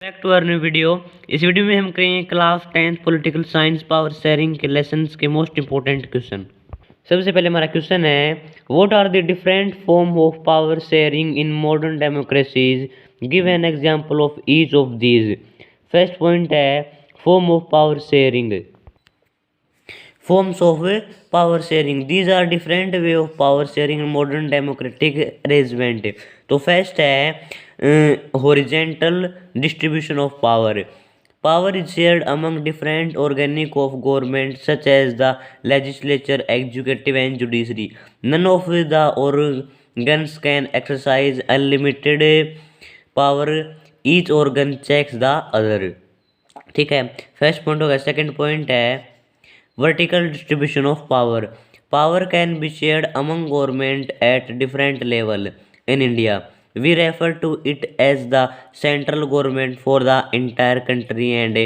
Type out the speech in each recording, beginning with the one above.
Back to our new video. इस video में हम करेंगे class 10th political science power sharing के लेसन्स के मोस्ट इंपॉर्टेंट क्वेश्चन। सबसे पहले हमारा क्वेश्चन है, what are the different form of power sharing in modern democracies, give an example of each of these. First point है form of power sharing. Forms of power sharing. These are different way of power sharing in modern democratic arrangement. तो first है horizontal distribution of power. Power is shared among different organic of government such as the legislature, executive and judiciary. None of the organs can exercise unlimited power. Each organ checks the other. ठीक है, first point होगा। Second point है vertical distribution of power. Power can be shared among government at different level. In India, we refer to it as the central government for the entire country and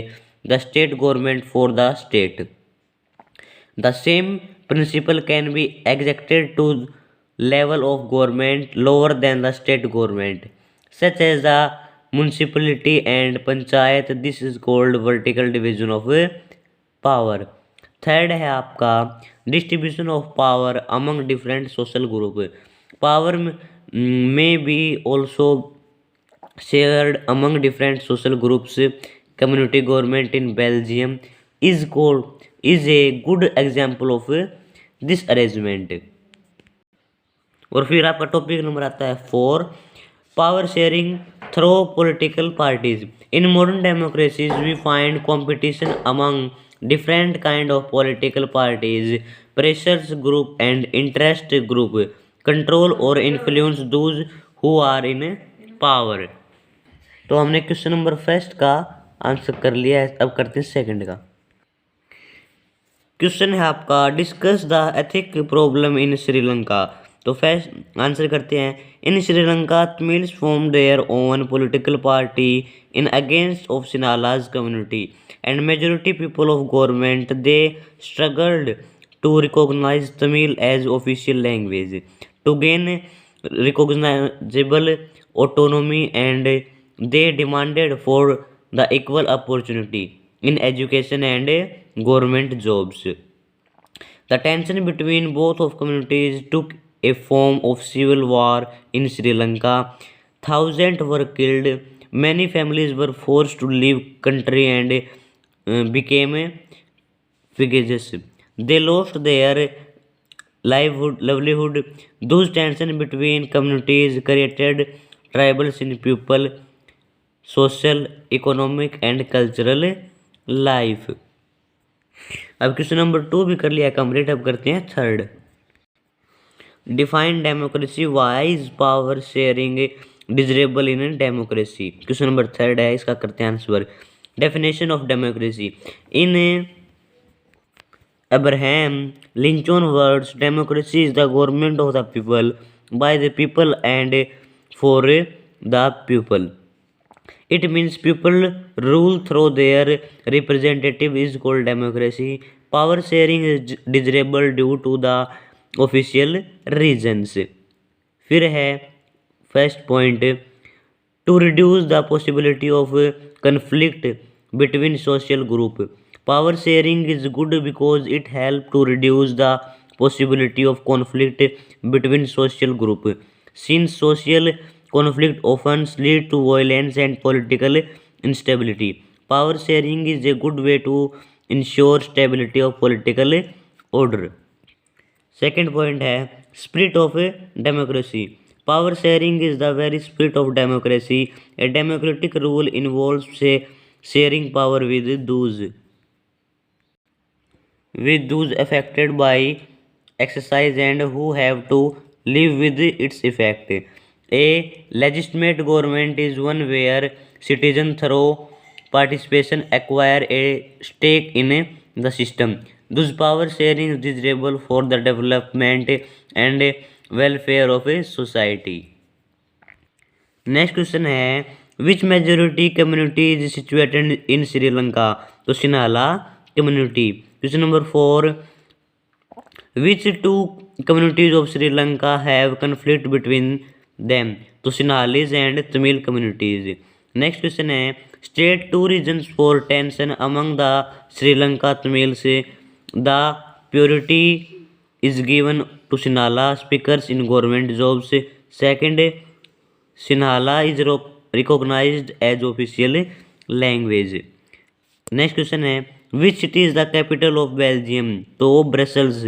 the state government for the state. The same principle can be extended to level of government lower than the state government, such as the municipality and panchayat. This is called vertical division of power. Third है आपका distribution of power among different social group. Power may be also shared among different social groups. Community government in Belgium is a good example of this arrangement. और फिर आपका topic number आता है 4, power sharing through political parties. In modern democracies we find competition among different kind of political parties, pressures group and interest group control or influence those who are in power. तो हमने question number first का answer कर लिया है, अब करते हैं second का. क्वेश्चन है आपका, discuss the ethic problem in Sri Lanka. तो फर्स्ट आंसर करते हैं. In Sri Lanka Tamils form their own political party in against of Sinhalese community and majority people of government. They struggled to recognize Tamil as official language to gain recognizable autonomy, and they demanded for the equal opportunity in education and government jobs. The tension between both of communities took a form of civil war in Sri Lanka. Thousands were killed, many families were forced to leave country and became fugitive. They lost their livelihood. Those tensions between communities created tribals in people, social, economic and cultural life. अब question number 2 भी कर लिया complete. अब करते हैं third. Define democracy. Why is power sharing desirable in democracy. Question number third है, इसका करते हैं answer. Definition of democracy. In Abraham Lincoln words, democracy is the government of the people, by the people and for the people. It means people rule through their representative is called democracy. Power sharing is desirable due to the official reasons. फिर है first point, to reduce the possibility of conflict between social group. Power sharing is good because it helps to reduce the possibility of conflict between social group. Since social conflict often leads to violence and political instability, power sharing is a good way to ensure stability of political order. Second point है spirit of democracy. Power sharing is the very spirit of democracy. A democratic rule involves sharing power with those affected by exercise and who have to live with its effect. A legitimate government is one where citizens through participation acquire a stake in the system. Thus power sharing is desirable for the development and welfare of a society. Next question है, which majority community is situated in Sri Lanka. तो Sinhala community. Question number 4, which 2 communities of Sri Lanka have conflict between them. तो Sinhalese and Tamil communities. Next question है, state two reasons for tension among the Sri Lanka Tamils the purity is given to Sinhala speakers in government jobs. Second, Sinhala is recognized as official language. Next question है which city is the capital of Belgium? तो Brussels,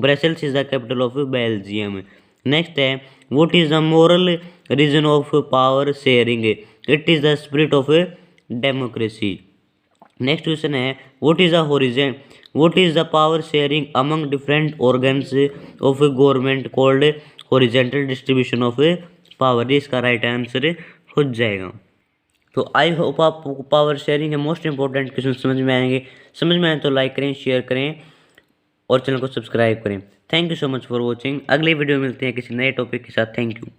Brussels is the capital of Belgium. Next है what is the moral reason of power sharing? It is the spirit of democracy. Next question है what is the power sharing among different organs of government called horizontal distribution of power. इसका right answer हो जाएगा। तो I hope आपको power sharing के most important question समझ में आएंगे। समझ में आए तो लाइक करें, शेयर करें और चैनल को सब्सक्राइब करें। Thank you so much for watching. अगली वीडियो मिलते हैं किसी नए टॉपिक के साथ। Thank you.